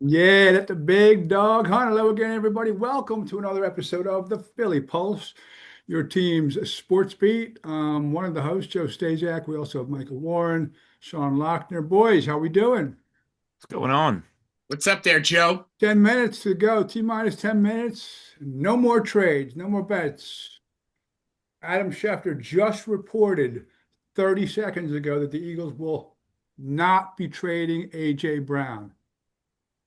Yeah, that's the big dog hunt. Hello again, everybody. Welcome to another episode of the Philly Pulse, your team's sports beat. One of the hosts, Joe Stazak. We also have Michael Warren, Sean Lochner. Boys, how we doing? What's going on? What's up there, Joe? 10 minutes to go. T minus 10 minutes. No more trades, no more bets. Adam Schefter just reported 30 seconds ago that the Eagles will not be trading A.J. Brown.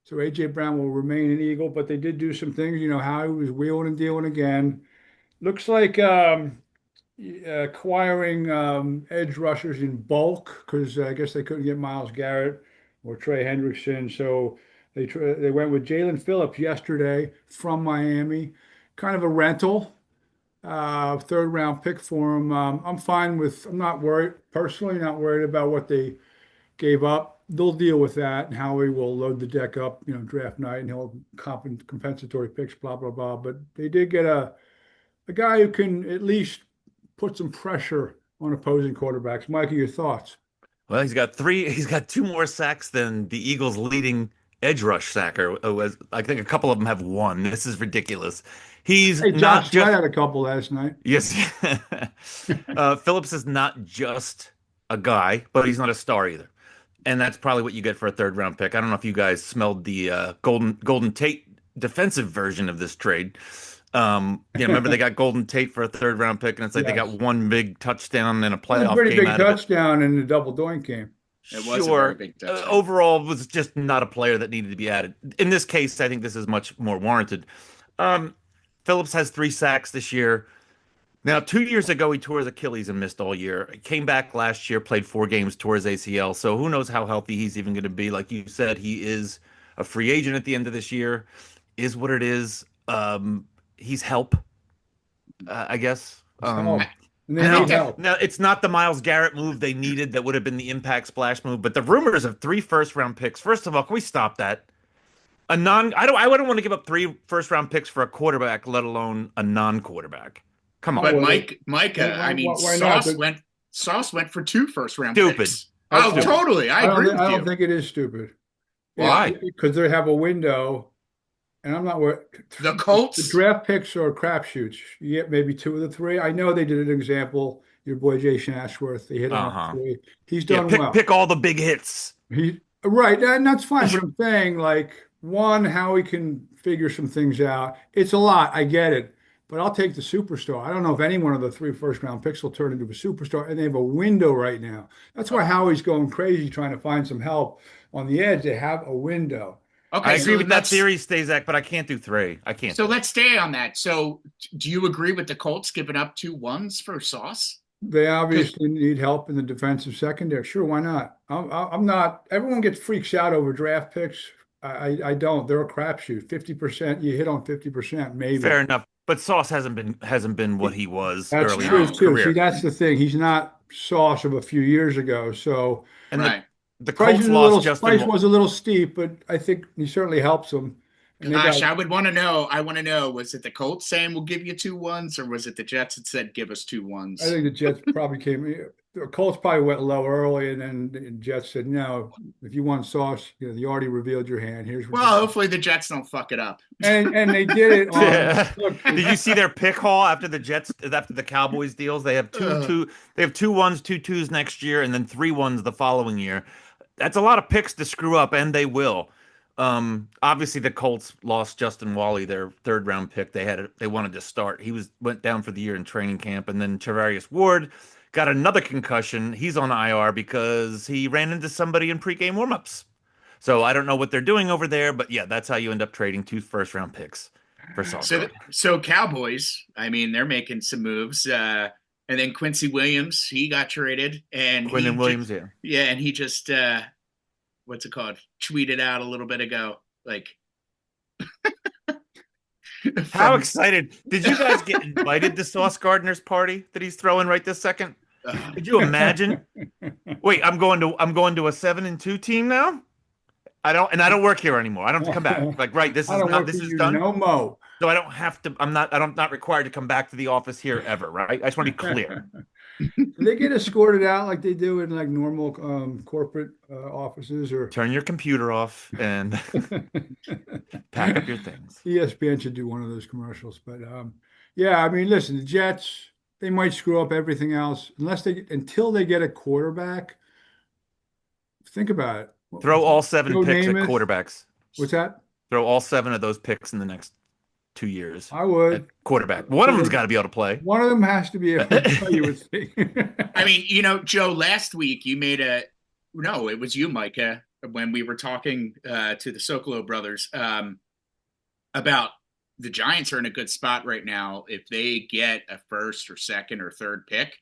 So A.J. Brown will remain an Eagle, but they did do some things. You know, how he was wheeling and dealing again. Looks like acquiring edge rushers in bulk because I guess they couldn't get Myles Garrett or Trey Hendrickson. So they went with Jalen Phillips yesterday from Miami, kind of a rental, third round pick for him. I'm fine with. I'm not worried personally. Not worried about what they gave up. They'll deal with that, and Howie will load the deck up, draft night, and he'll compensatory picks, blah blah blah. But they did get a guy who can at least put some pressure on opposing quarterbacks. Mikey, your thoughts? Well, he's got three. He's got two more sacks than the Eagles' leading edge rush sacker. I think a couple of them have one. This is ridiculous. He's Hey, not Josh Sweat just had a couple last night. yes. Phillips is not just a guy, but he's not a star either. And that's probably what you get for a third round pick. I don't know if you guys smelled the Golden Tate defensive version of this trade. Remember they got Golden Tate for a third round pick, and it's like they got Yes. one big touchdown and a That was a playoff pretty game big out of it. touchdown in the double doink game. It was a very Sure. big touchdown. Overall, was just not a player that needed to be added. In this case, I think this is much more warranted. Um, Phillips has three sacks this year. Now, 2 years ago, he tore his Achilles and missed all year. He came back last year, played 4 games, tore his ACL. So who knows how healthy he's even going to be? Like you said, he is a free agent at the end of this year. Is what it is. He's help, I guess. It's help. And I they I think need know. that help. Now, it's not the Myles Garrett move they needed that would have been the impact splash move, but the rumors of three first round picks. First of all, can we stop that? I wouldn't want to give up three first round picks for a quarterback, let alone a non-quarterback. Come on. but Well, Micah, I mean, why not? Sauce went for two first round Stupid. picks. That's Oh, stupid. totally. I agree with I don't you. think it is stupid. Why? Because they have a window, and I'm not worried. The The Colts, draft picks are crapshoots. You get maybe two of the three. I know they did an example. Your boy Jason Ashworth, they hit on all Uh-huh. three. He's Yeah, done pick well. pick all the big hits. He right, and that's fine. But I'm saying, like, one, how he can figure some things out. It's a lot. I get it. But I'll take the superstar. I don't know if any one of the three first round picks will turn into a superstar, and they have a window right now. That's why Howie's going crazy trying to find some help on the edge. They have a window. I okay, agree so with that theory, Stazak, but I can't do three. I can't so do it. let's stay on that. So do you agree with the Colts giving up 2 1s for Sauce? They Because obviously need help in the defensive secondary. Sure, why not? I'm not. Everyone gets freaks out over draft picks. I don't. They're a crapshoot. 50%, you hit on 50%, maybe. Fair enough. But Sauce hasn't been what he was That's early in true his No. too. See, career. that's the thing. He's not Sauce of a few years ago. So And right. the price Colts is a lost little Justin. price was a little steep, but I think he certainly helps them. And they Gosh, got I would want to know. I want to know, was it the Colts saying we'll give you 2 1s, or was it the Jets that said give us two I ones? think the Jets probably came. The Colts probably went low early, and then the Jets said, "No, if you want Sauce, you already revealed your hand. Here's what you." Well, hopefully the Jets don't fuck it up. And they did it on. Look, Did you see their pick haul after the Cowboys deals? They have Ugh. they have 2 1s, 2 2s next year, and then 3 1s the following year. That's a lot of picks to screw up, and they will. Obviously the Colts lost Justin Wally, their third round pick. They wanted to start. Went down for the year in training camp, and then Charvarius Ward got another concussion. He's on IR because he ran into somebody in pregame warmups. So I don't know what they're doing over there, but yeah, that's how you end up trading two first round picks for Sauce So, Gardner. so Cowboys, I mean, they're making some moves. And then Quincy Williams, he got traded, and Quinn and Williams, yeah. yeah, and he just what's it called? Tweeted out a little bit ago, like How from excited. Did you guys get invited to Sauce Gardner's party that he's throwing right this second? uh, Could you imagine? Wait, I'm going to a 7-2 team now? I don't work here anymore. I don't have to come back. Like, right, I don't work this for is you done. no mo. So I don't have to, I'm not required to come back to the office here ever, right? I just want to be clear. Do they get escorted out like they do in like normal corporate offices or Turn your computer off and pack up your things. ESPN should do one of those commercials. But yeah, I mean, listen, the Jets, they might screw up everything else until they get a quarterback. Think about it. Throw all seven Joe picks at Namath, quarterbacks. what's that? Throw all seven of those picks in the next 2 years I at would. quarterback. One of them's got to be able to play. One of them has to be able to play, you would think. I mean, Joe, last week you made no, it was you, Micah, when we were talking to the Sokolow brothers about the Giants are in a good spot right now. If they get a first or second or third pick,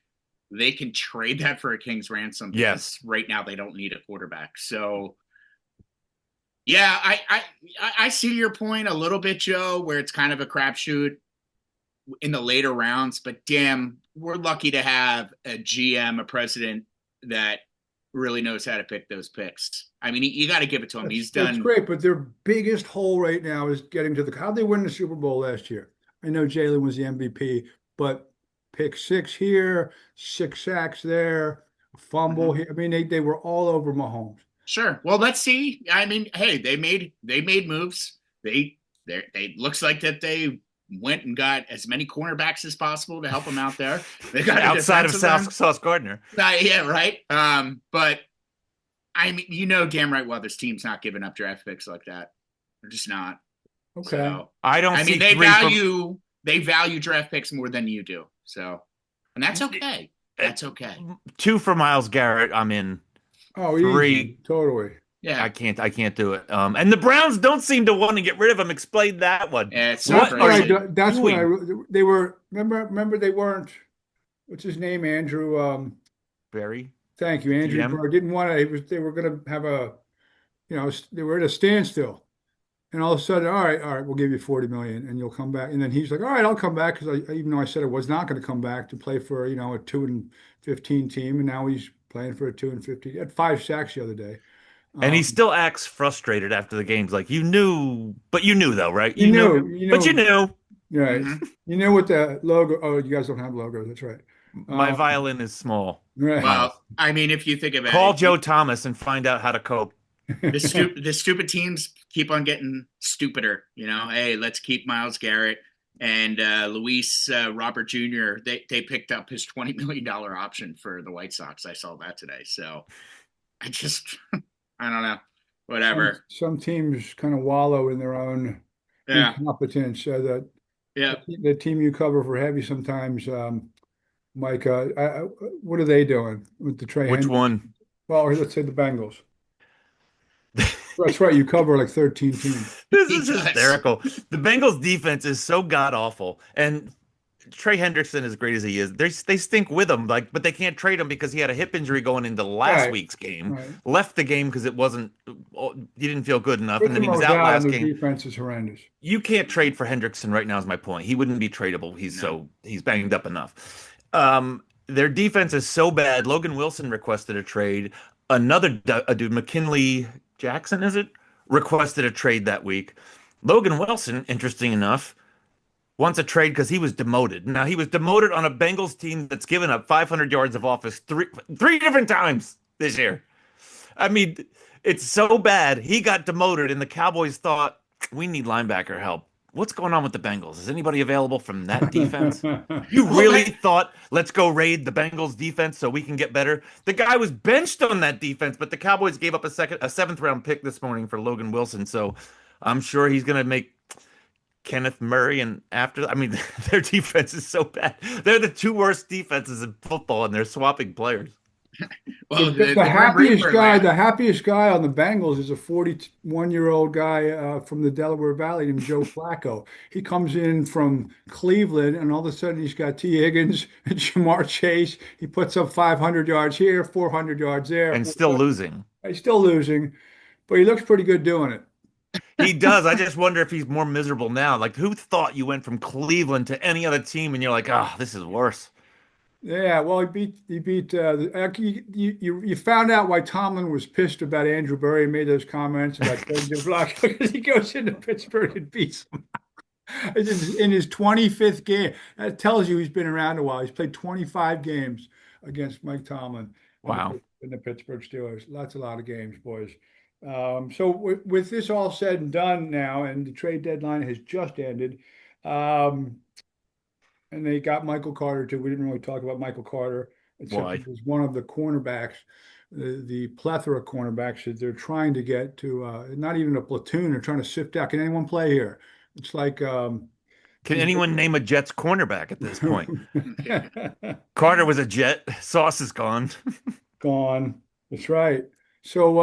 they can trade that for a king's ransom. Yes. Right now they don't need a quarterback. So yeah, I see your point a little bit, Joe, where it's kind of a crapshoot in the later rounds, but damn, we're lucky to have a GM, a president that really knows how to pick those picks. I mean, you got to give it to him. He's done. That's great, but their biggest hole right now is getting to how'd they win the Super Bowl last year? I know Jalen was the MVP, but pick six here, 6 sacks there, fumble here. I mean, they were all over Mahomes. Sure. Well, let's see. I mean, hey, they made moves. They looks like that they went and got as many cornerbacks as possible to help them out there. They got outside of Sauce Gardner. Yeah, right. But I mean, damn right well this team's not giving up draft picks like that. They're just not. Okay. So, I mean, they value draft picks more than you do. So, and that's okay. That's okay. 2 for Myles Garrett. I'm in. Oh, 3. Easy. Totally. Yeah, I can't do it. And the Browns don't seem to want to get rid of him. Explain that one. Yeah, it's that's so what they were. Remember they weren't. What's his name? Andrew. Barry. Thank you, Andrew Burr didn't want to. They were going to have they were at a standstill, and all of a sudden, all right, we'll give you 40 million, and you'll come back. And then he's like, all right, I'll come back because even though I said I was not going to come back to play for a 2-15 team, and now he's playing for a 2-15. He had 5 sacks the other day. And he still acts frustrated after the games. Like you knew though, right? You knew. But you knew. Right. Mm-hmm. You know what the logo? Oh, you guys don't have logos. That's right. My violin is small. Right. Well, I mean, if you think about Call Joe Thomas and find out how to cope. The stupid teams keep on getting stupider. Hey, let's keep Myles Garrett and Luis Robert Jr. They picked up his $20 million option for the White Sox. I saw that today. So I just I don't know. Whatever. Some teams kind of wallow in their own incompetence. So the team you cover for heavy sometimes, Mike. What are they doing with the Trey? Which one? Well, let's say the Bengals. That's right. You cover like 13 teams. This is hysterical. The Bengals defense is so god awful, and Trey Hendrickson, as great as he is, they stink with him. But they can't trade him because he had a hip injury going into last week's game. Right. Left the game because he didn't feel good enough, and then he was out last game. The defense is horrendous. You can't trade for Hendrickson right now. Is my point. He wouldn't be tradable. He's banged up enough. Their defense is so bad. Logan Wilson requested a trade. Another dude, McKinley Jackson, is it? Requested a trade that week. Logan Wilson, interesting enough, wants a trade because he was demoted. Now, he was demoted on a Bengals team that's given up 500 yards of offense three different times this year. I mean, it's so bad. He got demoted, and the Cowboys thought, we need linebacker help. What's going on with the Bengals? Is anybody available from that defense? You really thought, let's go raid the Bengals defense so we can get better? The guy was benched on that defense, but the Cowboys gave up a 7th-round pick this morning for Logan Wilson, so I'm sure he's going to make Kenneth Murray their defense is so bad. They're the 2 worst defenses in football, and they're swapping players. Well, the happiest guy on the Bengals is a 41-year-old guy from the Delaware Valley named Joe Flacco. He comes in from Cleveland, and all of a sudden he's got T. Higgins and Jamar Chase. He puts up 500 yards here, 400 yards there. And still losing. He's still losing, but he looks pretty good doing it. He does. I just wonder if he's more miserable now. Like, who thought you went from Cleveland to any other team and you're like, this is worse? Yeah, well, he beat. You found out why Tomlin was pissed about Andrew Berry and made those comments about Joe Block because he goes into Pittsburgh and beats them in his 25th game. That tells you he's been around a while. He's played 25 games. against Mike Tomlin Wow. and the Pittsburgh Steelers. A lot of games, boys. So with this all said and done now, and the trade deadline has just ended, um, and they got Michael Carter too. We didn't really talk about Michael Carter, except Why? he was one of the cornerbacks, the plethora of cornerbacks that they're trying to get to. Not even a platoon. They're trying to sift out. Can anyone play here? It's like Can anyone name a Jets cornerback at this point? Carter was a Jet. Sauce is gone. gone. That's right. So,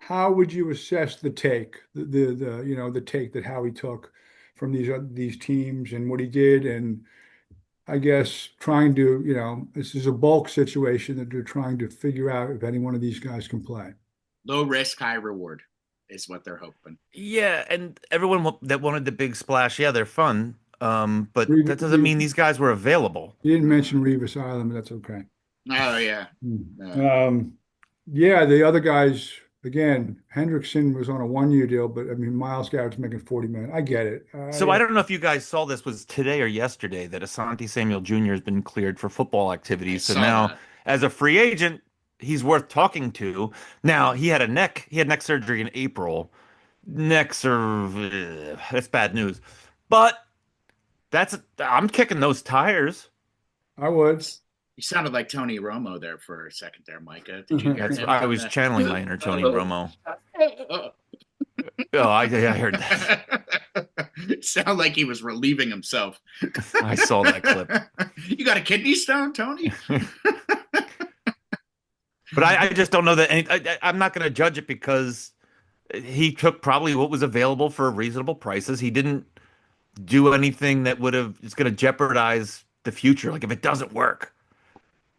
how would you assess the take, the take that Howie took from these teams and what he did, and I guess trying to, this is a bulk situation that they're trying to figure out if any one of these guys can play. Low risk, high reward is what they're hoping. Yeah, and everyone that wanted the big splash, yeah, they're fun. But Reeves, that doesn't mean these guys were available. you didn't mention Revis Island, but that's okay. Oh yeah. Yeah, the other guys, again, Hendrickson was on a 1 year deal, but I mean, Miles Garrett's making 40 million. I get it. So I don't know if you guys saw this was today or yesterday that Asante Samuel Jr. has been cleared for football activities. So now, That. as a free agent, he's worth talking to. Now he had neck surgery in April. That's bad news. But I'm kicking those tires. I would. You sounded like Tony Romo there for a second there, Micah. Did you hear him? I was channeling my inner Tony Romo. Oh, I heard that. It sounded like he was relieving himself. I saw that clip. You got a kidney stone, Tony? But I just don't know that I'm not going to judge it because he took probably what was available for reasonable prices. He didn't do anything that it's going to jeopardize the future. Like if it doesn't work,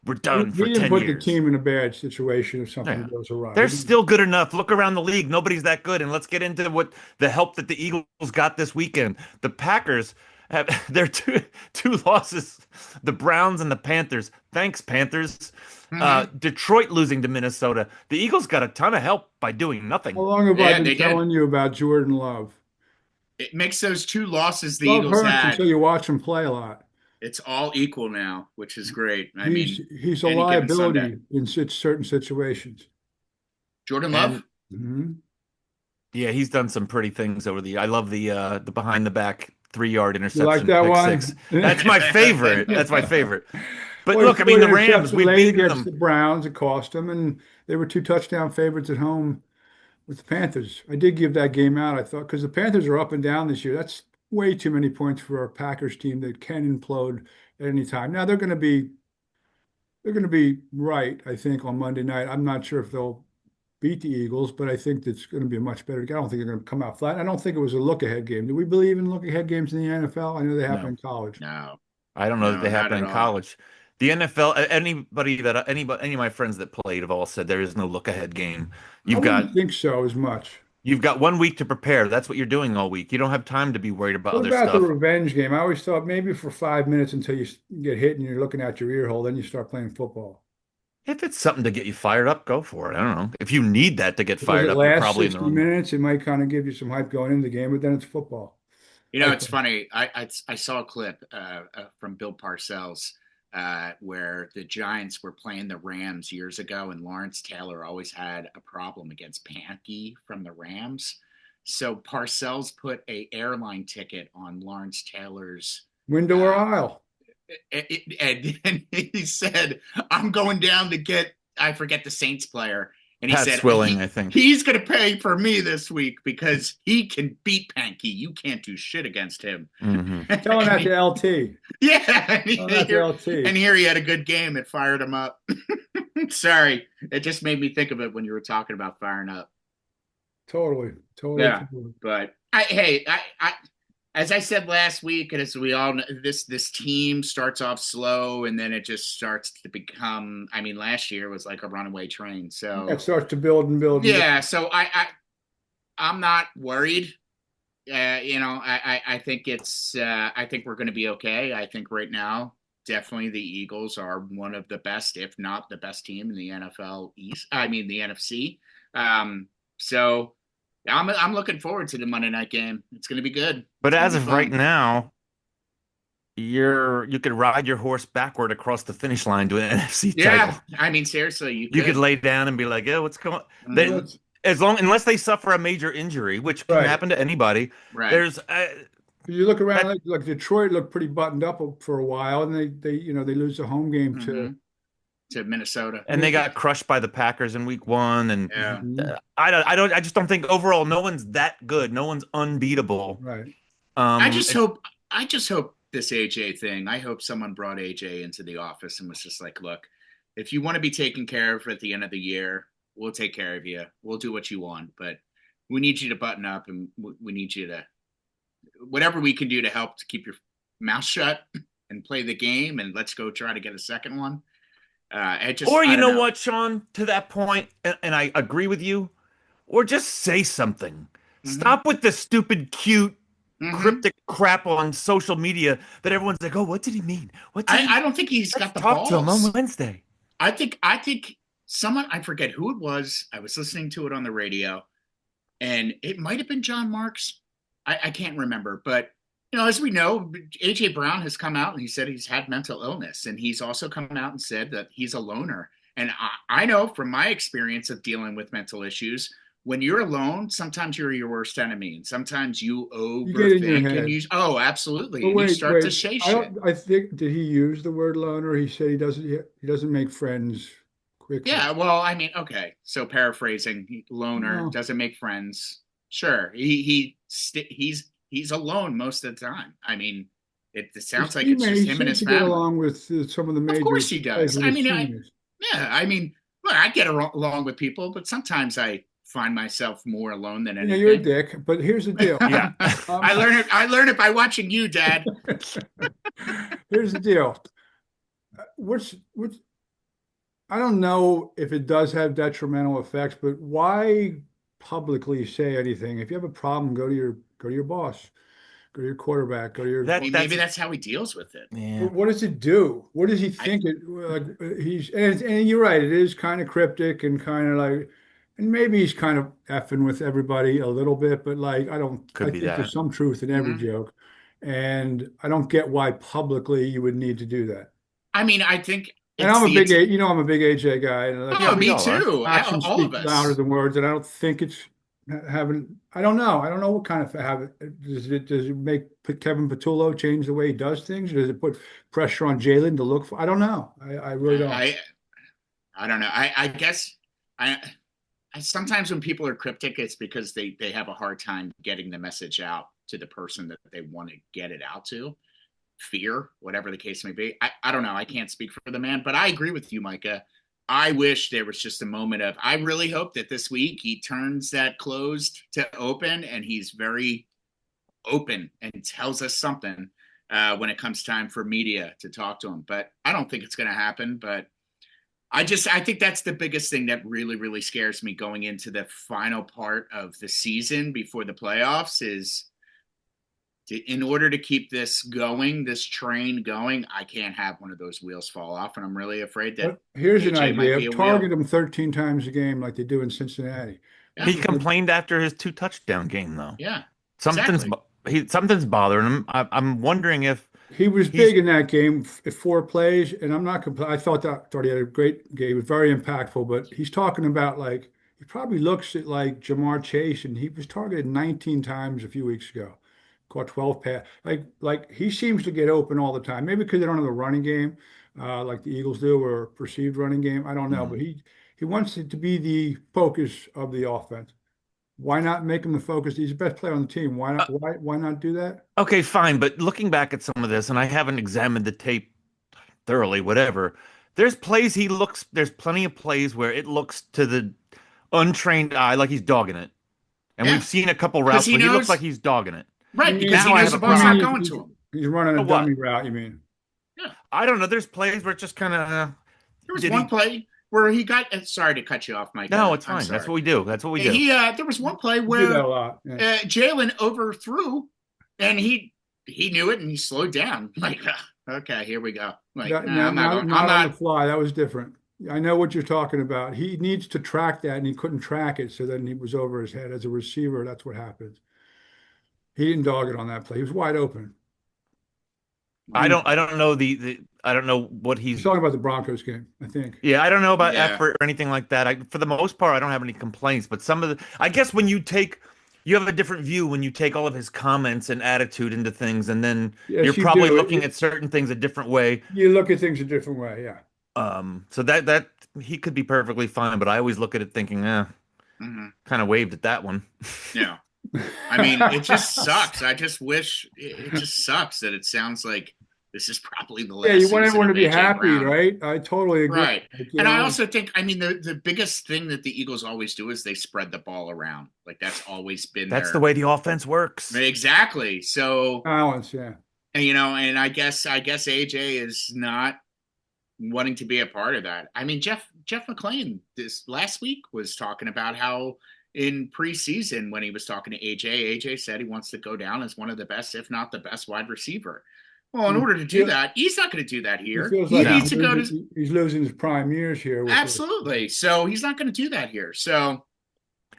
we're done for He didn't 10 put years. the team in a bad situation if something Yeah. goes awry. They're still good enough. Look around the league. Nobody's that good. And let's get into what the help that the Eagles got this weekend. The Packers have their two losses, the Browns and the Panthers. Thanks, Panthers. Detroit losing to Minnesota. The Eagles got a ton of help by doing nothing. How long have I Yeah, been they did. telling you about Jordan Love? It makes those two losses the Love Eagles hurts had. until you watch him play a lot. It's all equal now, which is great. I He's mean, he's a any given Sunday. liability in certain situations. Jordan Love. Mhm. Yeah, he's done some pretty things over I love the behind the back 3 yard You interception like that pick one? six. That's my favorite. That's my favorite. But Well, look, I mean the Rams, interception we late beat against them. the Browns. It cost them, and they were 2 touchdown favorites at home with the Panthers. I did give that game out. I thought because the Panthers are up and down this year. That's way too many points for a Packers team that can implode at any time. Now they're going to be right, I think, on Monday night. I'm not sure if they'll beat the Eagles, but I think it's going to be a much better game. I don't think they're going to come out flat. I don't think it was a look-ahead game. Do we believe in look-ahead games in the NFL? I know they happen No. in college. No, I don't know that No, they not happen at in all. college. The NFL, any of my friends that played have all said there is no look ahead game. I wouldn't think so as much. You've got 1 week to prepare. That's what you're doing all week. You don't have time to be worried about What other about the stuff. revenge game? I always thought maybe for 5 minutes until you get hit and you're looking at your ear hole, then you start playing football. If it's something to get you fired up, go for it. I don't know. If you need that to get Does fired it up, you're last probably in the 60 wrong. minutes? It might kind of give you some hype going into the game, but then it's football. You know, Okay. it's funny. I saw a clip from Bill Parcells where the Giants were playing the Rams years ago, and Lawrence Taylor always had a problem against Pankey from the Rams. So Parcells put a airline ticket on Lawrence Taylor's Window or aisle? and he said, "I'm going down to get." I forget the Saints player. And he Pat said, Swilling, I think. he's going to pay for me this week because he can beat Pankey. You can't do shit against him. Mhm. Telling that to LT. Yeah. Telling that to LT. And here he had a good game. It fired him up. Sorry. It just made me think of it when you were talking about firing up. Totally. Yeah. But I as I said last week, and as we all know, this team starts off slow and then it just starts to become. I mean, last year was like a runaway train. So It starts to build and build. yeah. So I'm not worried. I think I think we're going to be okay. I think right now, definitely the Eagles are one of the best, if not the best team in the NFL East. I mean, the NFC. So I'm looking forward to the Monday night game. It's going to be good. But It's as gonna of be fun. right now, you could ride your horse backward across the finish line to an NFC title. Yeah, I mean, seriously, You could lay down and be like, "Yeah, what's going?" Mhm. They, Well, that's unless they suffer a major injury, which can right. happen to anybody. Right. There's You look around, that like Detroit looked pretty buttoned up for a while, and they lose the home game to hmm To Minnesota. and they got crushed by the Packers in week 1 and Yeah. Mhm. I just don't think overall no one's that good. No one's unbeatable. Right. I Um just hope I just hope this AJ thing. I hope someone brought AJ into the office and was just like, look, if you want to be taken care of at the end of the year, we'll take care of you. We'll do what you want, but we need you to button up and we need you to whatever we can do to help to keep your mouth shut and play the game and let's go try to get a second one. or I you don't know know. what, Sean, to that point, and I agree with you, or just say something. hmm Stop with the stupid cute hmm cryptic crap on social media that everyone's like, "Oh, what did he mean? What did he I don't think he's Let's got the talk to him on balls. Wednesday." I think someone I forget who it was. I was listening to it on the radio, and it might have been John Marks. I can't remember, but as we know, AJ Brown has come out and he said he's had mental illness, and he's also come out and said that he's a loner. And I know from my experience of dealing with mental issues, when you're alone, sometimes you're your worst enemy, and sometimes you You get in your overthink, and head. absolutely, But and you wait, start to wait. say I shit. don't. I think did he use the word loner? He said he doesn't make friends quickly. Yeah, well, I mean, okay. So paraphrasing, loner No, doesn't make friends. Sure, he's alone most of the time. I mean, it his sounds like it's teammate. just He him and seems his to get family. along with some of the Of major course he players does. with I his mean, teammates. yeah, I mean, look, I get along with people, but sometimes I find myself more alone than You're a anything. dick. But here's the deal. Yeah. Um, I learned it by watching you, Dad. here's the deal. What's I don't know if it does have detrimental effects, but why publicly say anything? If you have a problem, go to your boss, go to your quarterback, go to your. I That mean, maybe that's that's how he deals with it. yeah. But what does it do? What does he I think it like? And you're right. It is kind of cryptic and kind of like, and maybe he's kind of effing with everybody a little bit. But like, I don't. I Could be think there's that. some truth in every mhm. joke, and I don't get why publicly you would need to do that. I mean, I think And it's the I'm a big AJ guy, and like, Yeah, oh, we me all are. too. actions All speak of louder us. than words, and I don't think it's having. I don't know. I don't know what kind of habit does it make Kevin Patullo change the way he does things? Or does it put pressure on Jalen to look for? I don't know. I really don't. I I don't know. I guess I, I sometimes when people are cryptic, it's because they have a hard time getting the message out to the person that they want to get it out to. Fear, whatever the case may be. I don't know. I can't speak for the man, but I agree with you, Micah. I wish there was just a moment of, I really hope that this week he turns that closed to open and he's very open and tells us something when it comes time for media to talk to him. But I don't think it's going to happen. But I think that's the biggest thing that really, really scares me going into the final part of the season before the playoffs is in order to keep this going, this train going, I can't have one of those wheels fall off. And I'm really afraid that But here's an AJ might idea: be a target wheel. them 13 times a game, like they do in Cincinnati. Yeah. He complained after his 2 touchdown game though. Yeah. Something's Exactly. something's bothering him. I'm wondering if He was he's big in that game, 4 plays, and I'm not compl I thought he had a great game, very impactful. But he's talking about like he probably looks at like Jamar Chase, and he was targeted 19 times a few weeks ago, caught 12 pass. Like he seems to get open all the time. Maybe because they don't have a running game, like the Eagles do, or a perceived running game. I don't know, Hmm. but he wants it to be the focus of the offense. Why not make him the focus? He's the best player on the team. Why Uh, not? Why not do that? okay, fine, but looking back at some of this, and I haven't examined the tape thoroughly, whatever. There's plenty of plays where it looks to the untrained eye like he's dogging it. And Yeah. we've seen a couple Because routes he where he looks like knows, he's dogging it. right. Because he Now I knows have the a ball's not problem. going to him. He's running a What? dummy route, you mean? Yeah. I don't know. There's plays where it just kind of There was did one he? play where he got, sorry to cut you off, No, Micah. it's I'm fine. That's sorry. what we do. That's what we do. There was one play You do that a where lot. Yeah. Jalen overthrew and he knew it and he slowed down. Like, okay, here we go. Like, nah, Now, I'm not not, going, I'm not on the not, fly. That was different. I know what you're talking about. He needs to track that, and he couldn't track it, so then he was over his head. As a receiver, that's what happens. He didn't dog it on that play. He was wide open. I don't know I don't know what He's he's. talking about the Broncos game, I think. Yeah, I don't know about Yeah. effort or anything like that. For the most part, I don't have any complaints. But some of the, I guess when you have a different view when you take all of his comments and attitude into things, and then you're Yes, you probably do. looking at certain things a different way. You look at things a different way. Yeah. So that he could be perfectly fine, but I always look at it thinking, Mhm. kind of waved at that one. Yeah. I mean, it just sucks. I just wish it just sucks that it sounds like this is probably the Yeah, last you want season everyone to of be AJ happy, Brown. right? I totally agree. Right. Like, And I also think, I mean, the biggest thing that the Eagles always do is they spread the ball around. Like that's always been That's the their way the offense works. exactly. So, balance, yeah. and, you know, and I guess AJ is not wanting to be a part of that. I mean, Jeff McClain this last week was talking about how in preseason when he was talking to AJ said he wants to go down as one of the best, if not the best, wide receiver. Well, in order to do that, he's not going to do that He here. feels He like needs to go to he's losing his prime years here. With absolutely. So he's not going to do that here. So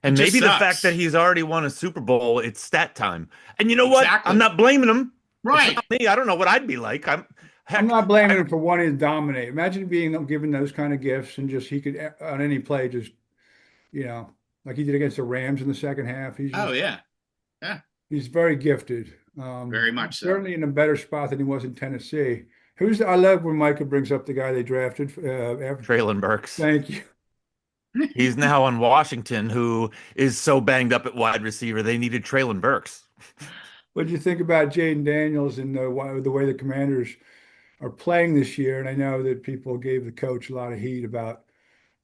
And it just maybe the sucks. fact that he's already won a Super Bowl, it's stat time. And you know what? Exactly. I'm not blaming him. Right. It's not me. I don't know what I'd be like. I'm not blaming him for wanting to dominate. Imagine being given those kind of gifts and just he could on any play just like he did against the Rams in the second half. Oh yeah, He's very gifted. very much so. Certainly in a better spot than he was in Tennessee. I love when Micah brings up the guy they drafted after. Traylon Burks. Thank you. He's now on Washington, who is so banged up at wide receiver. They needed Traylon Burks. What do you think about Jaden Daniels and the way the Commanders are playing this year? And I know that people gave the coach a lot of heat about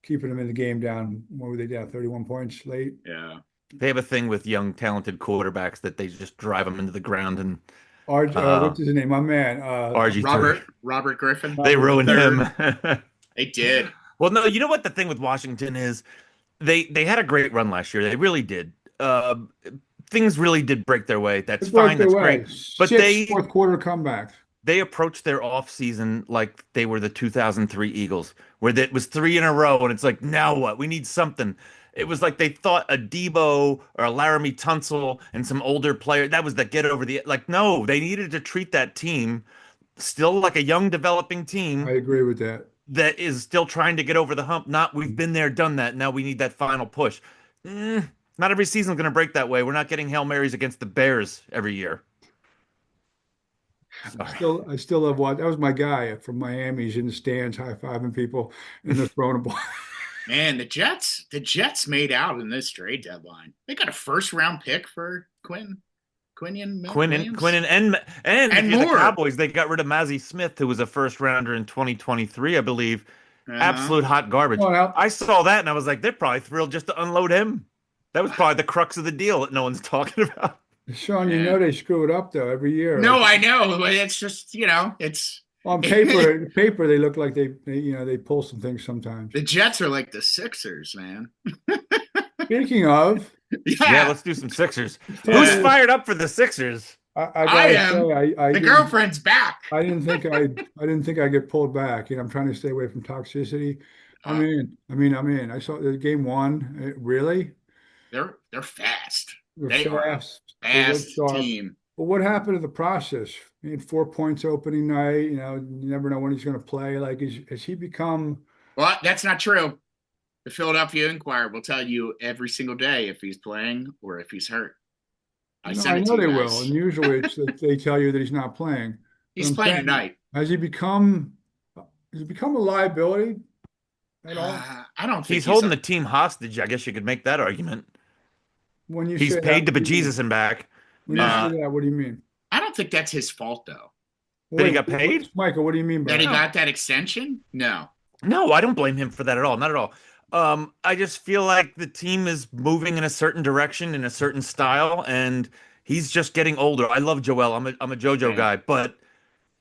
keeping him in the game down. What were they down? 31 points late. Yeah. They have a thing with young, talented quarterbacks that they just drive them into the ground and What's his name? My man. Robert Griffin. They ruined him. They did. Well, no, you know what the thing with Washington is? They had a great run last year. They really did. Things really did break their way. That's fine. That's great. But fourth quarter comeback. They approached their offseason like they were the 2003 Eagles, where it was 3 in a row, and it's like, now what? We need something. It was like they thought a Debo or a Laramie Tunsil and some older player, that was the get over the, like, no, they needed to treat that team still like a young developing team I agree with that. that is still trying to get over the hump. Not, we've been there, done that. Now we need that final push. Not every season's going to break that way. We're not getting Hail Marys against the Bears every year. I still love that was my guy from Miami. He's in the stands, high-fiving people, and they're throwing a ball. Man, the Jets made out in this trade deadline. They got a first-round pick for Quinton and more. The Cowboys, they got rid of Mazi Smith, who was a first rounder in 2023, I believe. Absolute hot garbage. I saw that and I was like, they're probably thrilled just to unload him. That was probably the crux of the deal that no one's talking about. Sean, you know they screw it up though every year. No, I know, but it's just it's on paper they look like they pull some things sometimes. The Jets are like the Sixers, man. Speaking of, yeah, let's do some Sixers. Who's fired up for the Sixers? I am. The girlfriend's back. I didn't think I get pulled back. I'm trying to stay away from toxicity. I'm in. I saw the game one. Really? They're fast. They are fast team. But what happened to the process? He had 4 points opening night. You never know when he's going to play. Like, has he become? Well, that's not true. The Philadelphia Inquirer will tell you every single day if he's playing or if he's hurt. I know they will. And usually they tell you that he's not playing. He's playing tonight. Has he become a liability at all? I don't think he's holding the team hostage. I guess you could make that argument. When he's paid to bejesus and back. When you say that, what do you mean? I don't think that's his fault though. That he got paid? Michael, what do you mean by that? He got that extension? No, I don't blame him for that at all. Not at all. I just feel like the team is moving in a certain direction, in a certain style, and he's just getting older. I love Joel. I'm a JoJo guy, but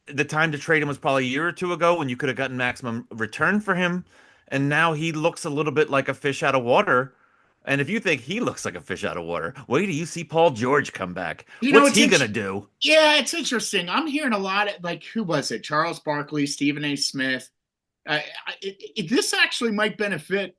the time to trade him was probably a year or two ago when you could have gotten maximum return for him, and now he looks a little bit like a fish out of water. And if you think he looks like a fish out of water, wait till you see Paul George come back. What's he going to do? Yeah, it's interesting. I'm hearing a lot of, like, who was it? Charles Barkley, Stephen A. Smith. This actually might benefit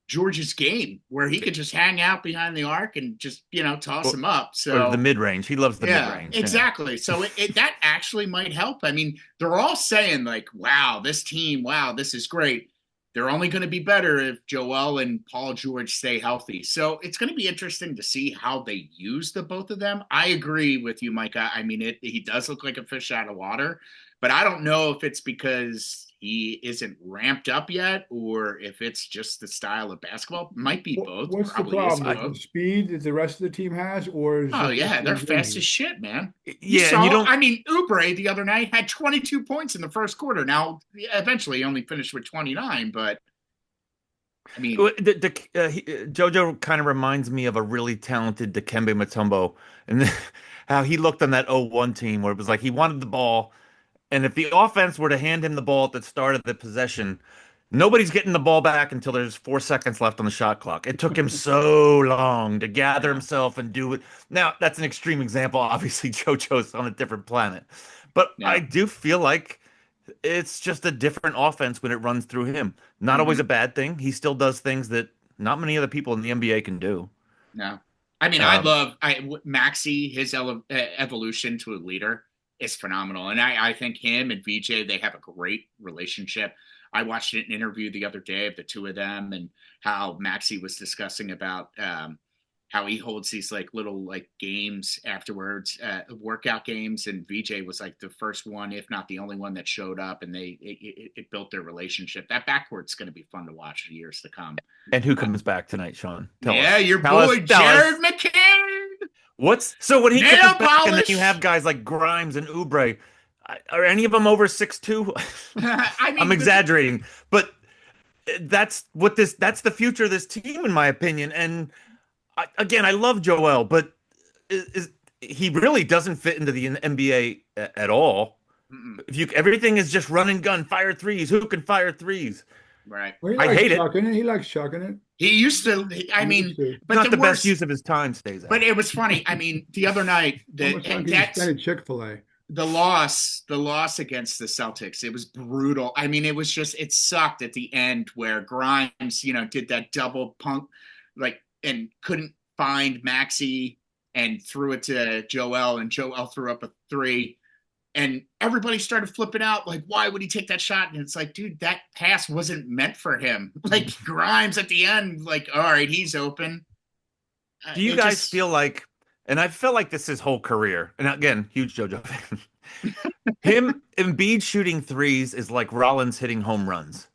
George's game, where he could just hang out behind the arc and just, toss him up. Or the So mid-range. He loves the yeah, mid-range. exactly. So that actually might help. I mean, they're all saying like, wow, this team, wow, this is great. They're only going to be better if Joel and Paul George stay healthy. So it's going to be interesting to see how they use the both of them. I agree with you, Micah. I mean, he does look like a fish out of water, but I don't know if it's because he isn't ramped up yet or if it's just the style of basketball. Might be both. What's the Probably is problem? Is both. the speed that the rest of the team has, or is Oh it just yeah, they're fast as injuries? shit, man. Yeah, and you don't. I mean, Oubre the other night had 22 points in the first quarter. Now, eventually, he only finished with 29, but I mean, JoJo kind of reminds me of a really talented Dikembe Mutombo, and how he looked on that 0-1 team where it was like he wanted the ball, and if the offense were to hand him the ball at the start of the possession, nobody's getting the ball back until there's 4 seconds left on the shot clock. It took him so long to gather yeah, himself and do it. Now, that's an extreme example. Obviously, JoJo's on a different planet, but I yeah. do feel like it's just a different offense when it runs through him. Not always Mm-hmm. a bad thing. He still does things that not many other people in the NBA can do. No, I mean, Um, Maxi. His evolution to a leader is phenomenal, and I think him and VJ they have a great relationship. I watched an interview the other day of the two of them and how Maxi was discussing about how he holds these like little like games afterwards, workout games, and VJ was like the first one, if not the only one that showed up, and it built their relationship. That backcourt's going to be fun to watch for years to come. and who comes back tonight, Sean? Tell Yeah, us. your Tell us. boy Tell us. Jared McCann. What's so when he Nail comes back, and then polish. you have guys like Grimes and Oubre. Are any of them over 6'2"? I I'm mean, exaggerating, but that's the future of this team, in my opinion. And again, I love Joel, but he really doesn't fit into the NBA at all. If you everything is just run and gun, fire threes. Who can fire threes? right. Well, he I likes hate it. chucking it. He likes chucking it. He used to. I He mean, used to. It's but not the the best worst. use of his time. Stays out. But it was funny. I mean, the other night, Almost like he's that's invented Chick-fil-A. the loss against the Celtics. It was brutal. I mean, it sucked at the end where Grimes, did that double punk, like, and couldn't find Maxi and threw it to Joel, and Joel threw up a three. And everybody started flipping out, like, why would he take that shot? And it's like, dude, that pass wasn't meant for him. Like Grimes at the end, like, all right, he's open. Do you guys feel like, and I felt like this his whole career, and again, huge JoJo fan. Embiid shooting threes is like Rollins hitting home runs.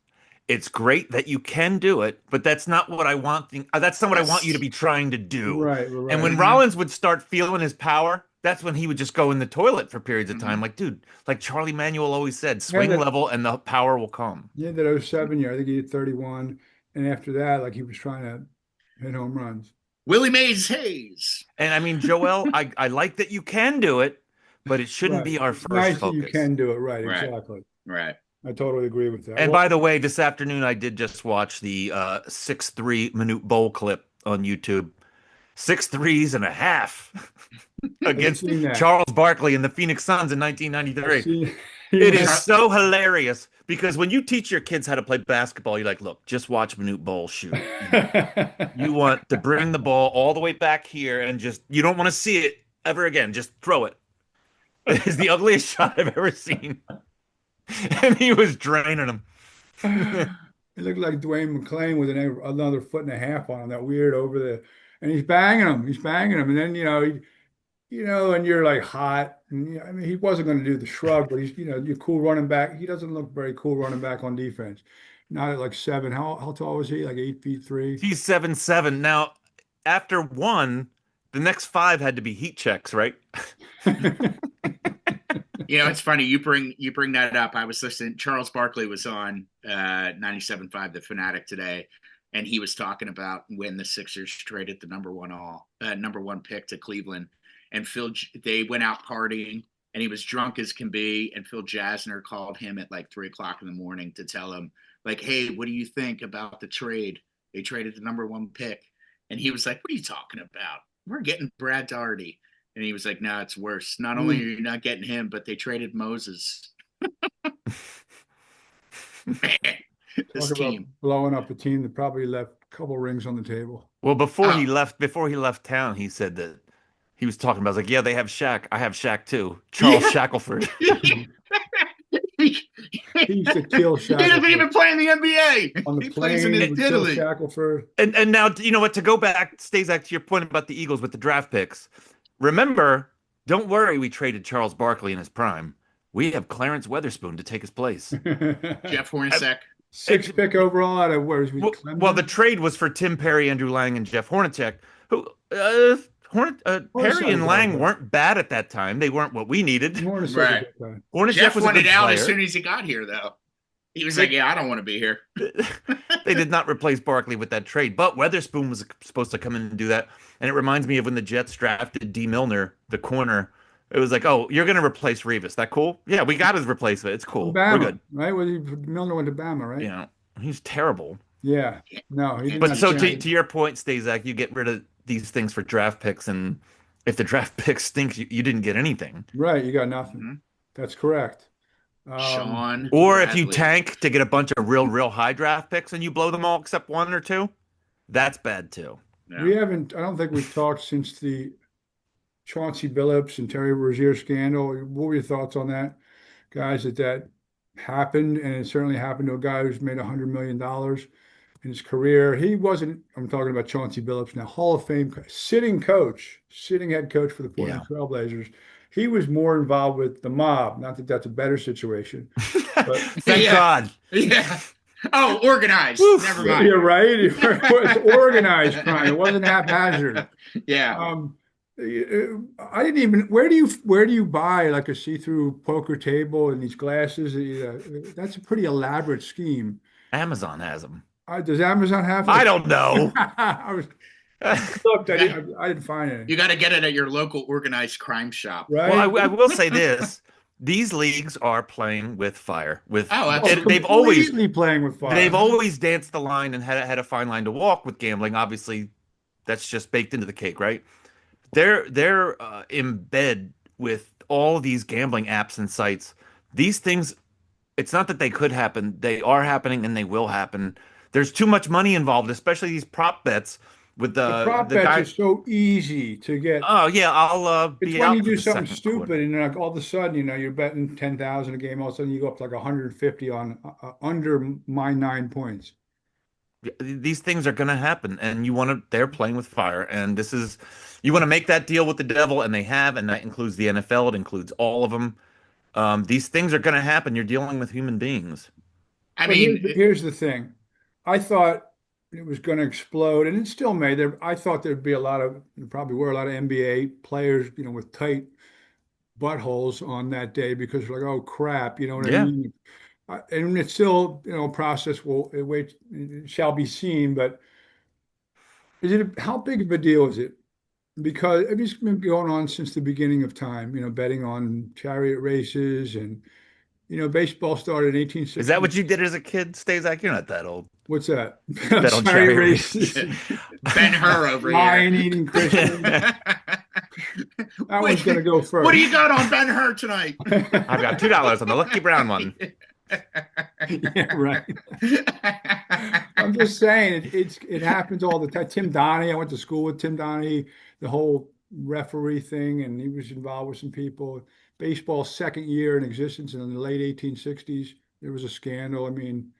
It's great that you can do it, but that's not what I want. That's not what I want you to be trying to do. Right, And right. when Rollins would start feeling his power, that's when he would just go in the toilet for periods of time. Like, dude, like Charlie Manuel always said, swing that, level and the power will come. yeah, that '07 year, I think he hit 31. And after that, like he was trying to hit home runs. Willie Mays Hayes. And I mean, Joel, I like that you can do it, but it shouldn't Right. be our It's first nice that you focus. can do it. Right, Right. exactly. Right. I totally agree with that. And Well, by the way, this afternoon I did just watch the 6 3 minute bowl clip on YouTube. 6 threes and a half against seen that. Charles Barkley and the Phoenix Suns in I've 1993. seen- It is so hilarious because when you teach your kids how to play basketball, you're like, look, just watch Manute Bol shoot. You want to bring the ball all the way back here and just, you don't want to see it ever again. Just throw it. It is the ugliest shot I've ever seen. And he was draining him. He looked like Dwayne McClain with another foot and a half on him, that weird over the, and he's banging him. He's banging him. And then, and you're like hot. And, I mean, he wasn't going to do the shrug, but he's, you're cool running back. He doesn't look very cool running back on defense. Not at like 7. How tall was he? Like 8 feet 3? He's 7'7". Now, after one, the next 5 had to be heat checks, right? It's funny you bring that up. I was listening. Charles Barkley was on 97.5 The Fanatic today, and he was talking about when the Sixers traded the number one pick to Cleveland, and they went out partying, and he was drunk as can be, and Phil Jasner called him at like 3:00 in the morning to tell him, like, hey, what do you think about the trade? They traded the number one pick, and he was like, what are you talking about? We're getting Brad Daugherty. And he was like, no, it's worse. Not only are you not getting him, but they traded Moses. Man, this Talk about team. blowing up a team that probably left couple rings on the table. Well, Oh. before he left town, he said that he was talking about. I was like, yeah, they have Shaq. I have Shaq too. Charles Yeah. Shackelford. he, He used to kill he doesn't Shackelford even play in the NBA. on the He plays in plane. He would kill Italy. Shackelford. And now you know what? To go back, Stazak, to your point about the Eagles with the draft picks. Remember, don't worry, we traded Charles Barkley in his prime. We have Clarence Weatherspoon to take his place. Jeff Hornacek. Six pick overall out of where was he? Well, the Clemson? trade was for Tim Perry, Andrew Lang, and Jeff Hornacek, who Perry and Lang weren't bad at that time. They weren't what we needed. Hornacek Right. was okay. Hornacek Jeff was a wanted good out as player. soon as he got here, though. He was like, "Yeah, I don't want to be here." They did not replace Barkley with that trade, but Weatherspoon was supposed to come in and do that. And it reminds me of when the Jets drafted D. Milner, the corner. It was like, oh, you're going to replace Revis. That cool? Yeah, we got his replacement. It's cool. Bama, We're good. right? Milner went to Bama, right? You know, he's terrible. Yeah. No, he didn't But have so a to, chance. to your point, Stazak, you get rid of these things for draft picks, and if the draft pick stinks, you didn't get anything. Right, you got nothing. Mhm. That's correct. Sean. Or if you Bradley. tank to get a bunch of real high draft picks and you blow them all except one or two, that's bad too. Yeah. We haven't, I don't think we've talked since the Chauncey Billups and Terry Rozier scandal. What were your thoughts on that, guys, that happened? And it certainly happened to a guy who's made $100 million in his career. He wasn't, I'm talking about Chauncey Billups now, Hall of Fame sitting head coach for the Portland Trailblazers. He was more involved with the mob. Not that that's a better situation. But Thank Yeah. God. Yeah. Oh, organized. Woof. Never mind. you're right. It's organized crime. It wasn't haphazard. Yeah. I didn't even. Where do you buy like a see-through poker table and these glasses? That's a pretty elaborate scheme. Amazon has them. Does Amazon have? I don't know. I was looked. I didn't find any. You got to get it at your local organized crime shop. Right? Well, I will say this: these leagues are playing with fire. With Oh, absolutely. they've always completely playing with fire. they've always danced the line and had a fine line to walk with gambling. Obviously, that's just baked into the cake, right? They're in bed with all these gambling apps and sites. These things, it's not that they could happen; they are happening and they will happen. There's too much money involved, especially these prop bets with The prop the bets guy. are so easy to get. Oh yeah, I'll It's be when out you for do the something second stupid quarter. and like all of a sudden, you're betting 10,000 a game. All of a sudden, you go up to like 150 on under my 9 points. These things are going to happen, and they're playing with fire, and you want to make that deal with the devil, and they have, and that includes the NFL. It includes all of them. These things are going to happen. You're dealing with human beings. I But mean, here's the thing. I thought it was going to explode, and it still may. I thought there probably were a lot of NBA players, with tight buttholes on that day because they're like, oh crap, you know what I Yeah. mean? And it's still, process it shall be seen. But how big of a deal is it? Because it's been going on since the beginning of time. Betting on chariot races and baseball started in 1860. Is that what you did as a kid, Stazak? You're not that old. What's that? Bet on chariot races. Ben-Hur over here. Lion-eating Christian. That one's going to go first. What do you got on Ben-Hur tonight? I've got $2 on the Lucky Brown one. Yeah, right. I'm just saying it happens all the time. Tim Donahue, I went to school with Tim Donahue, the whole referee thing, and he was involved with some people. Baseball's second year in existence in the late 1860s, there was a scandal. I mean,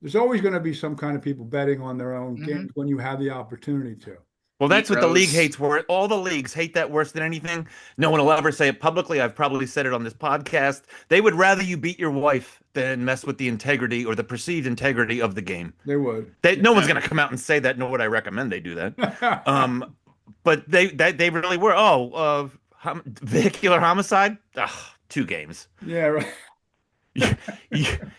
there's always going to be some kind of people betting on their own games when you have the opportunity to. Well, that's what the league Heroes. hates. All the leagues hate that worse than anything. No one will ever say it publicly. I've probably said it on this podcast. They would rather you beat your wife than mess with the integrity or the perceived integrity of the game. They would. No one's going to come out and say that, nor would I recommend they do that. But they really were. Vehicular homicide? Ugh, 2 games. Yeah, right.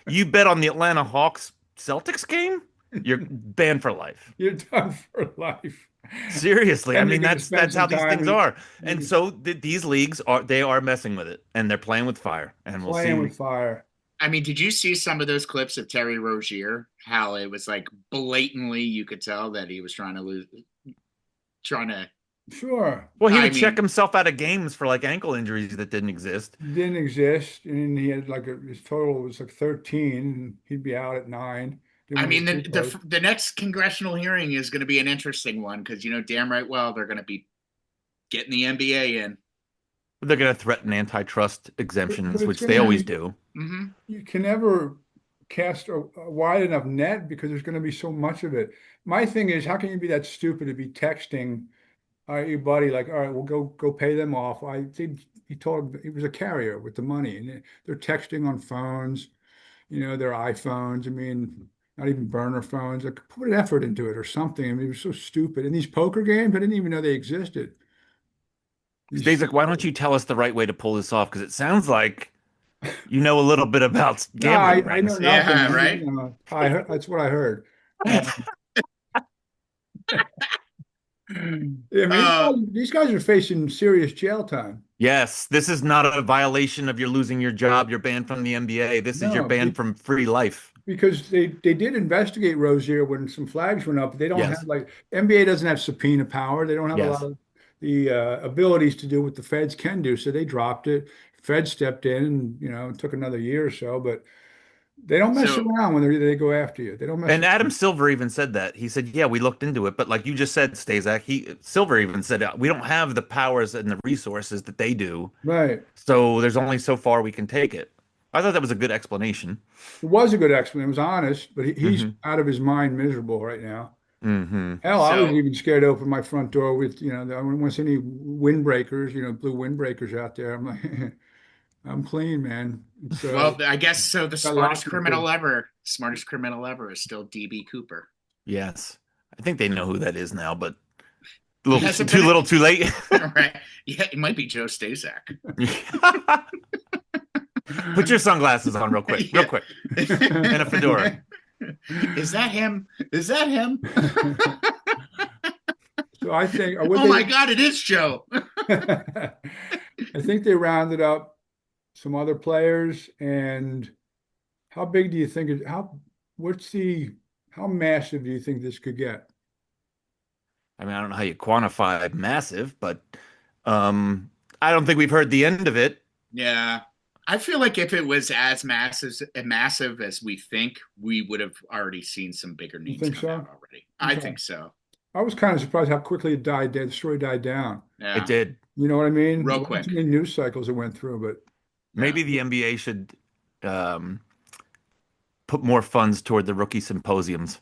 You bet on the Atlanta Hawks Celtics game? You're banned for life. You're done for life. Seriously, I And mean you're gonna that's spend how some these time things in- are, and so these leagues are messing with it, and they're playing with fire, and we'll Playing see. with fire. I mean, did you see some of those clips of Terry Rozier? How it was like blatantly, you could tell that he was trying to. Sure. Well, he I would check mean- himself out of games for like ankle injuries that didn't exist. Didn't exist. And he had his total was like 13, and he'd be out at 9. Didn't I want to mean, get too close. the next congressional hearing is going to be an interesting one because damn right well they're going to be getting the NBA in. They're going to threaten antitrust But exemptions, it's which going they to always be, do. Mm-hmm. you can never cast a wide enough net because there's going to be so much of it. My thing is, how can you be that stupid to be texting your buddy like, all right, we'll go pay them off. I think he told he was a carrier with the money, and they're texting on phones, their iPhones. I mean, not even burner phones. Like, put an effort into it or something. I mean, it was so stupid. And these poker games, I didn't even know they existed. These, Stasiak, why don't you tell us the right way to pull this off? Because it sounds like you know a little bit about no, gambling I know rings. nothing. Yeah, right. I heard, that's what I heard. Yeah, I mean, Uh, these guys are facing serious jail time. Yes, this is not a violation of you're losing your job, you're banned from the NBA. This is you're No, banned from free life. because they did investigate Rozier when some flags went up. But they don't have, Yes, like, NBA doesn't have subpoena power. They don't have a lot yes. of the abilities to do what the feds can do. So they dropped it. Fed stepped in and it took another year or so. But they don't mess so around when they go after you. They don't mess And Adam around. Silver even said that. He said, "Yeah, we looked into it, but like you just said, Stazak, Silver even said we don't have the powers and the resources that they do. Right. So there's only so far we can take it." I thought that was a good explanation. It was a good explanation. It was honest, but he's Hmm. out of his mind, miserable right now. Hmm. Hell, I was so even scared to open my front door with, I wouldn't want to see any windbreakers, blue windbreakers out there. I'm like, I'm clean, man. It's well, I guess so. The got lots of good. smartest criminal ever, is still DB Cooper. Yes, I think they know who that is now, but He hasn't too been little, too late. right. Yeah, it might be Joe Stazak. Put your sunglasses on real quick, real Yeah. quick, and a fedora. Is that him? Is that him? So I think, Oh my God, it is Joe. I think they rounded up some other players. And how big do you think how massive do you think this could get? I mean, I don't know how you quantify massive, but I don't think we've heard the end of it. Yeah. I feel like if it was as massive as we think, we would have already seen some bigger You names think come so? out already. I Okay. think so. I was kind of surprised how quickly it died dead. The story died down. It Yeah. did. You know what I mean? Real There weren't quick. too many news cycles it went through, but Yeah. Maybe the NBA should um, put more funds toward the rookie symposiums.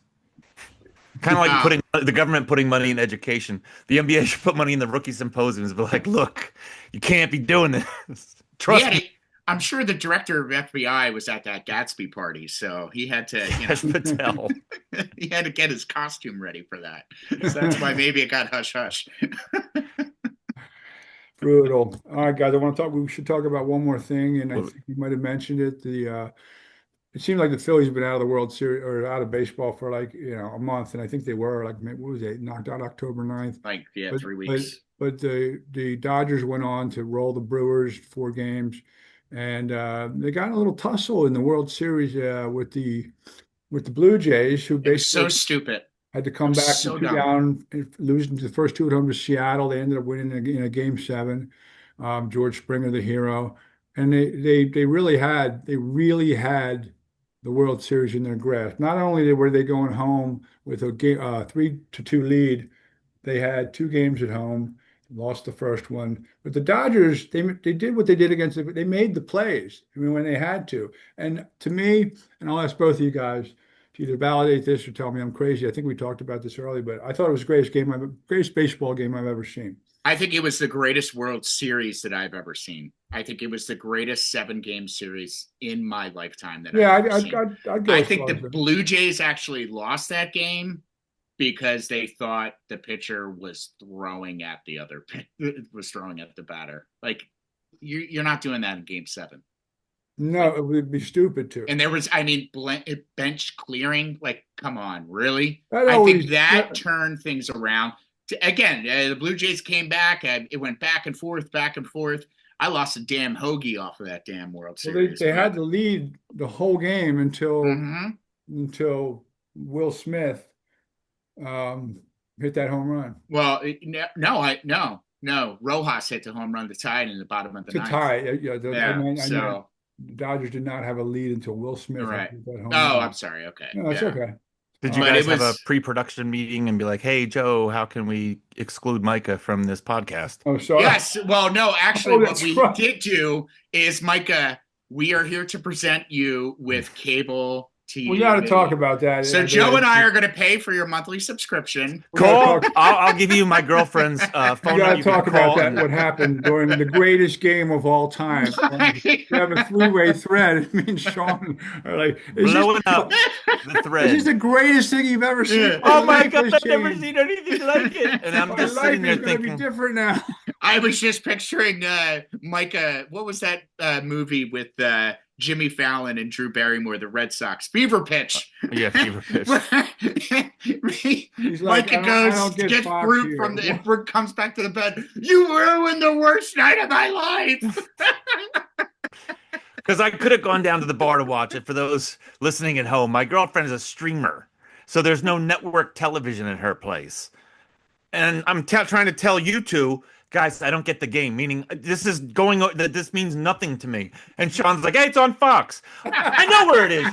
Kind of like Uh, putting the government putting money in education. The NBA should put money in the rookie symposiums, but like, look, you can't be doing this. Trust me, I'm sure the director of FBI was at that Gatsby party, so he had to, Cash Patel. he had to get his costume ready for that. So that's why maybe it got hush hush. brutal. All right, guys, we should talk about one more thing, and I Well, think you might have mentioned it. It seemed like the Phillies have been out of the World Series or out of baseball for, like, a month, and I think they were, like, what was it, knocked out October 9th. Like, yeah, But 3 weeks. the Dodgers went on to roll the Brewers 4 games, and they got in a little tussle in the World Series with the Blue Jays, who It was so basically stupid. had to It come was back so from two dumb. down, losing the first two at home to Seattle. They ended up winning in a game seven. George Springer, the hero, and they really had the World Series in their grasp. Not only were they going home with a game 3-2 lead, they had 2 games at home, lost the first one. But the Dodgers, they did what they did against it. They made the plays. I mean, when they had to. And to me, and I'll ask both of you guys to either validate this or tell me I'm crazy. I think we talked about this earlier, but I thought it was the greatest baseball game I've ever seen. I think it was the greatest World Series that I've ever seen. I think it was the greatest 7-game series in my lifetime that Yeah, I've ever seen. I'd go I as think far the as that. Blue Jays actually lost that game because they thought the pitcher was throwing at the batter. Like, you're not doing that in Game 7. No, it would be stupid to. And there was, I mean, bench clearing. Like, come on, really? That I think always that turned things around. Again, the Blue Jays came back. It went back and forth, back and forth. I lost a damn hoagie off of that damn World well, Series. they had the lead the whole game Mhm. until Will Smith hit that home run Well, no. Rojas hit the home run to tie it in the bottom of the to ninth. tie. Yeah, Yeah. I know. So The Dodgers did not have a lead until Will Smith Right. hit that home Oh, I'm run. sorry. Okay. No, that's Yeah. okay. Did you But it guys have a was. pre-production meeting and be like, "Hey, Joe, how can we exclude Micah from this podcast?" Oh, sorry. Yes. Well, no, actually, Oh, what that's we right. did do is, Micah, we are here to present you with cable We got to talk TV. about that. So Joe and I are going to pay for your monthly subsubscription. We got to Call. talk. I'll give you my girlfriend's You phone got number. to You can talk about call that. and What happened during the greatest game of all time? We have a three-way thread. Me and Sean are like, blowing up the is this thread. the greatest thing you've ever seen? Yeah. Oh My my life God, has I've never changed. seen anything like it. And I'm My just life sitting there is going to be thinking, different now. I was just picturing Micah. What was that movie with Jimmy Fallon and Drew Barrymore, the Red Sox? Fever Pitch. yeah, fever pitch. He's like, Micah I goes don't to get get Fox fruit here. from the and Fruit comes back to the bed. You ruined the worst night of my life. Because I could have gone down to the bar to watch it. For those listening at home, my girlfriend is a streamer, so there's no network television at her place. And I'm trying to tell you two guys, I don't get the game. Meaning, this is going. That this means nothing to me. And Sean's like, "Hey, it's on Fox." I know where it is.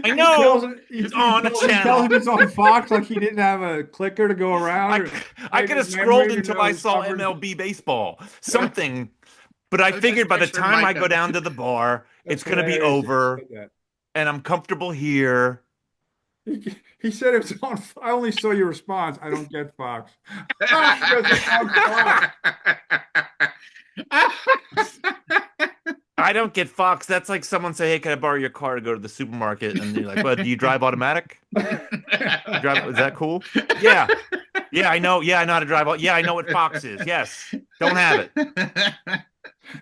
I know it's on a He tells channel. him it's on Fox like he didn't have a clicker to go around. I could have scrolled until I saw MLB baseball, something. But I was figured just by the picturing time I Micah. go down to the bar, it's going to be hilarious that you over, said that. and I'm comfortable here. He said it was on. I only saw your response. I don't get Fox. Because it's on Fox. I don't get Fox. That's like someone say, "Hey, can I borrow your car to go to the supermarket?" And you're like, "Well, do you drive automatic? Is that cool?" Yeah. Yeah, I know. Yeah, I know how to drive. Yeah, I know what Fox is. Yes. Don't have it.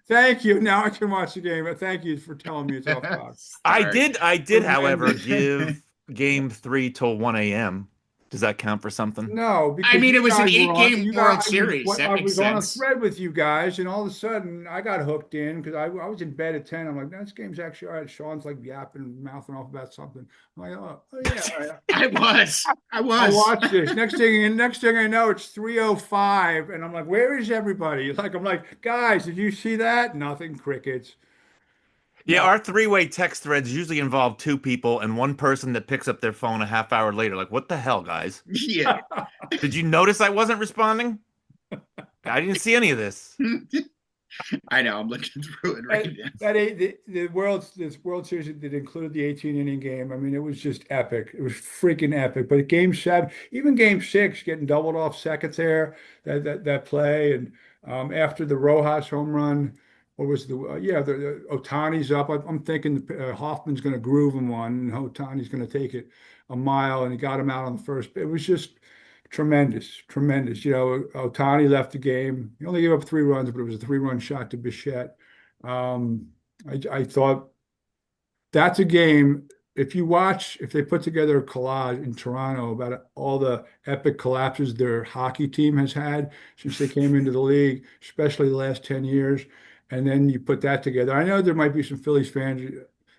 Thank you. Now I can watch the game. But thank you for telling me it's off Fox. I did, however, Tremendous. give game 3 till 1 a.m. Does that count for something? No, because I mean, you it was an guys were on- 8-game you World guys- Series. That I makes was on a sense. thread with you guys, and all of a sudden I got hooked in because I was in bed at 10. I'm like, this game's actually all right. Sean's like yapping, mouthing off about something. I'm like, oh yeah, all right. I was. I watched this. Next thing I know, it's 3:05, and I'm like, where is everybody? I'm like, guys, did you see that? Nothing. Crickets. Yeah, No. our three-way text threads usually involve two people and one person that picks up their phone a half hour later. Like, what the hell, guys? Yeah. Did you notice I wasn't responding? I didn't see any of this. I know. I'm looking through it right now. The World Series that included the 18-inning game. I mean, it was just epic. It was freaking epic. But Game 7, even Game 6, getting doubled off seconds there, that play, and after the Rojas home run, what was the Ohtani's up. I'm thinking Hoffman's going to groove him one, and Ohtani's going to take it a mile, and he got him out on the first. It was just tremendous, tremendous. Ohtani left the game. He only gave up 3 runs, but it was a 3-run shot to Bichette. I thought that's a game. If they put together a collage in Toronto about all the epic collapses their hockey team has had since they came into the league, especially the last 10 years, and then you put that together. I know there might be some Phillies fans.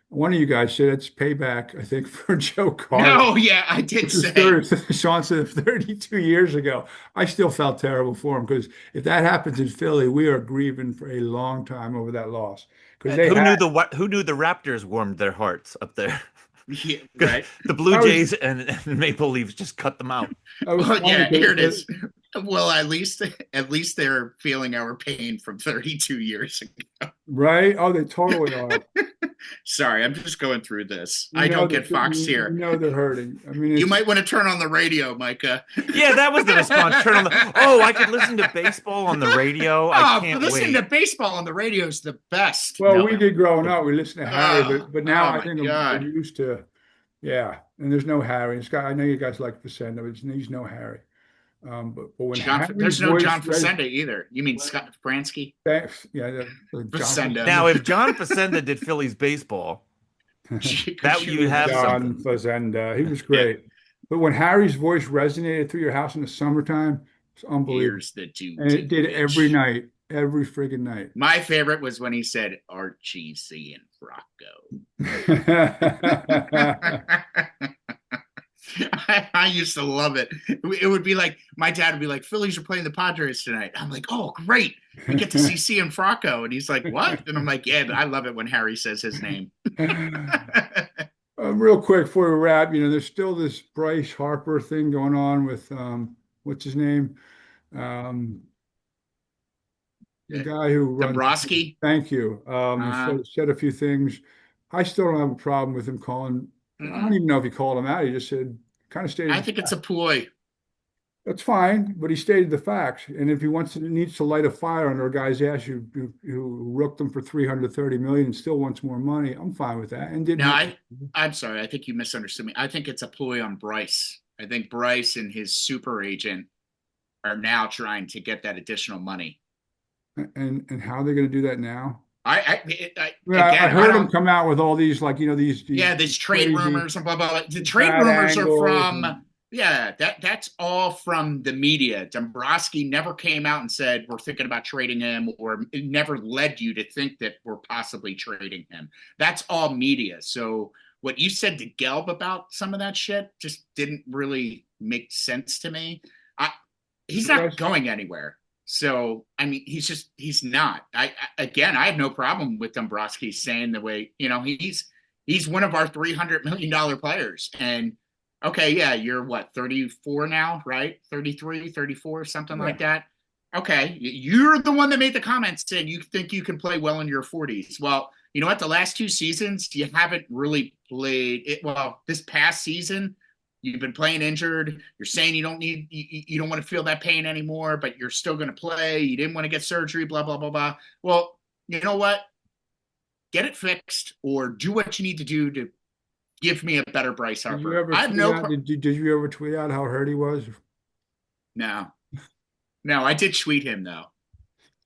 One of you guys said it's payback, I think, for Joe Carter. No, yeah, I did say. Sean said 32 years ago. I still felt terrible for him because if that happens in Philly, we are grieving for a long time over that loss. Because Who knew the Raptors warmed their hearts up there? Yeah, right. The Blue Jays and Maple Leafs just cut them out. Oh, yeah, here it is. Well, at least they're feeling our pain from 32 years ago. Right? Oh, they totally are. Sorry, I'm just going through this. I don't get Fox here. You know they're hurting. I mean, You might want to turn on the radio, Micah. Yeah, that was the response. Turn on the. Oh, I could listen to baseball on the radio. I can't listening wait. to baseball on the radio is the best. Well, No. we did growing up. We listened to Harry, but now oh I my think God. I'm used to. Yeah, and there's no Harry. I know you guys like Facenda, but there's no Harry. But when There's no voice John read- Facenda either. You mean Scott Fransky? Yeah, John Facenda. Now, if John Facenda did Phillies baseball, that you'd have John something. Facenda, he was great. But when Harry's voice resonated through your house in the summertime, it's unbelievable. Here's the dude. And it did every night, every friggin' night. My favorite was when he said Archie C. and Rocco. I used to love it. It would be like my dad would be like, "Phillies are playing the Padres tonight." I'm like, "Oh, great! We get to see Franco," and he's like, "What?" And I'm like, "Yeah, but I love it when Harry says his name." Real quick before we wrap, there's still this Bryce Harper thing going on with what's his name? Um, the guy who runs. Dombrowski. Thank you. He Uh, said a few things. I still don't have a problem with him calling. I don't even know if he called him out. He just said, kind of I stated, think it's a ploy. that's fine, but he stated the facts. And if he needs to light a fire under a guy's ass who rooked him for 330 million and still wants more money, I'm fine with that. And didn't No, have. I'm sorry. I think you misunderstood me. I think it's a ploy on Bryce. I think Bryce and his super agent are now trying to get that additional money. And how they're going to do that now? I I again, heard him come out with all these, like, these yeah, these trade crazy rumors and blah blah blah. The trade bad rumors are angles from that's all from the media. Dombrowski never came out and said we're thinking about trading him, or it never led you to think that we're possibly trading him. That's all media. So what you said to Gelb about some of that shit just didn't really make sense to me. He's not going anywhere. So I mean, he's not. Again, I have no problem with Dombrowski saying the way he's one of our $300 million players. And okay, yeah, you're what 34 now, right? 33, 34, something like that. Okay, you're the one that made the comments saying you think you can play well in your 40s. Well, you know what? The last 2 seasons, you haven't really played it. Well, this past season, you've been playing injured. You're saying you don't want to feel that pain anymore, but you're still going to play. You didn't want to get surgery, blah, blah, blah, blah. Well, you know what? Get it fixed or do what you need to do to give me a better Bryce Harper. Did you ever I have no. did you ever tweet out how hurt he was? No, I did tweet him though.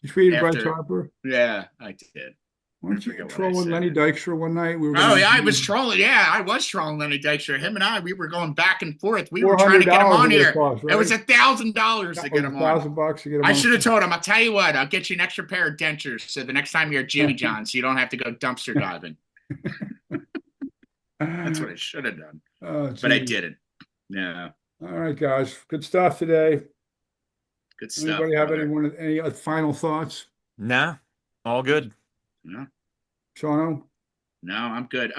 You tweeted Bryce Harper? Yeah, I did. Weren't you trolling Lenny Dykstra one night? I was trolling. Yeah, I was trolling Lenny Dykstra. Him and we were going back and forth. We were trying to get him on here. Cost, right? It was $1,000 to get him on. $1,000 to get him I should have told him, I'll tell you what, I'll get you an extra pair of dentures so the next time you're at Jimmy John's, you don't have to go dumpster diving. That's what I should have done. But I didn't. Yeah. All right, guys. Good stuff today. Good stuff. Anybody have any final thoughts? Nah, all good. No. Shawno? No, I'm good.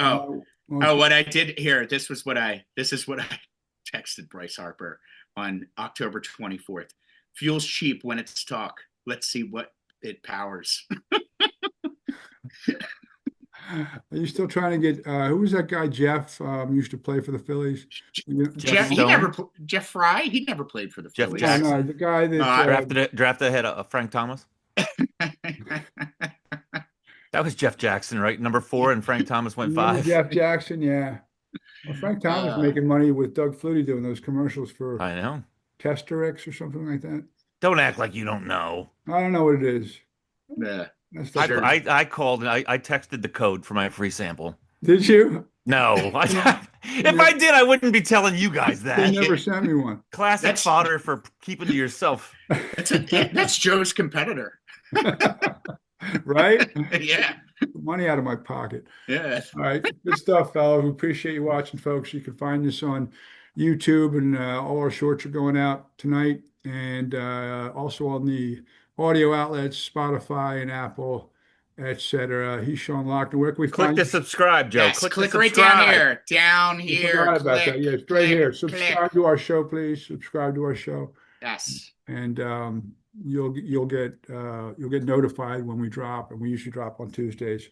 What I did here, this is what I texted Bryce Harper on October 24th. Fuel's cheap when it's talk. Let's see what it powers. Are you still trying to get who was that guy Jeff used to play for the Phillies? Jeff Fry, he never played for the Phillies. No, the guy that drafted ahead of Frank Thomas. That was Jeff Jackson, right? Number 4, and Frank Thomas went 5. Jeff Jackson, yeah. Well, Frank Thomas making money with Doug Flutie doing those commercials for I know Testerix or something like that. Don't act like you don't know. I don't know what it is. Yeah. I called and I texted the code for my free sample. Did you? No. If I did, I wouldn't be telling you guys that. You never sent me one. Classic fodder for keeping to yourself. That's Joe's competitor. Right? Yeah. Money out of my pocket. Yeah. All right. Good stuff, fellas. We appreciate you watching, folks. You can find this on YouTube, and all our shorts are going out tonight, and also on the audio outlets, Spotify and Apple, etc. He's Sean Lochner. Where can we click find the subscribe, Joe? Yes, click right down here. Down here. About that. Yeah, it's right here. Subscribe to our show, please. Subscribe to our show. Yes. And you'll get notified when we drop, and we usually drop on Tuesdays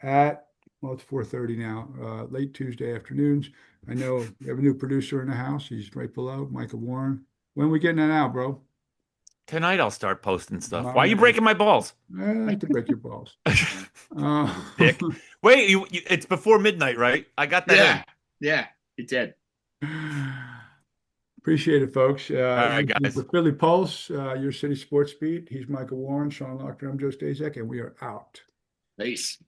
at it's 4:30 now, late Tuesday afternoons. I know we have a new producer in the house. He's right below, Michael Warren. When are we getting that out, bro? Tonight I'll start posting stuff. Why are you breaking my balls? I like to break your balls. Dick. Wait, it's before midnight, right? I got that. Yeah, it did. Appreciate it, folks. All right, guys. The Philly Pulse, your city sports beat. He's Michael Warren, Sean Lochner. I'm Joe Stazek, and we are out. Peace.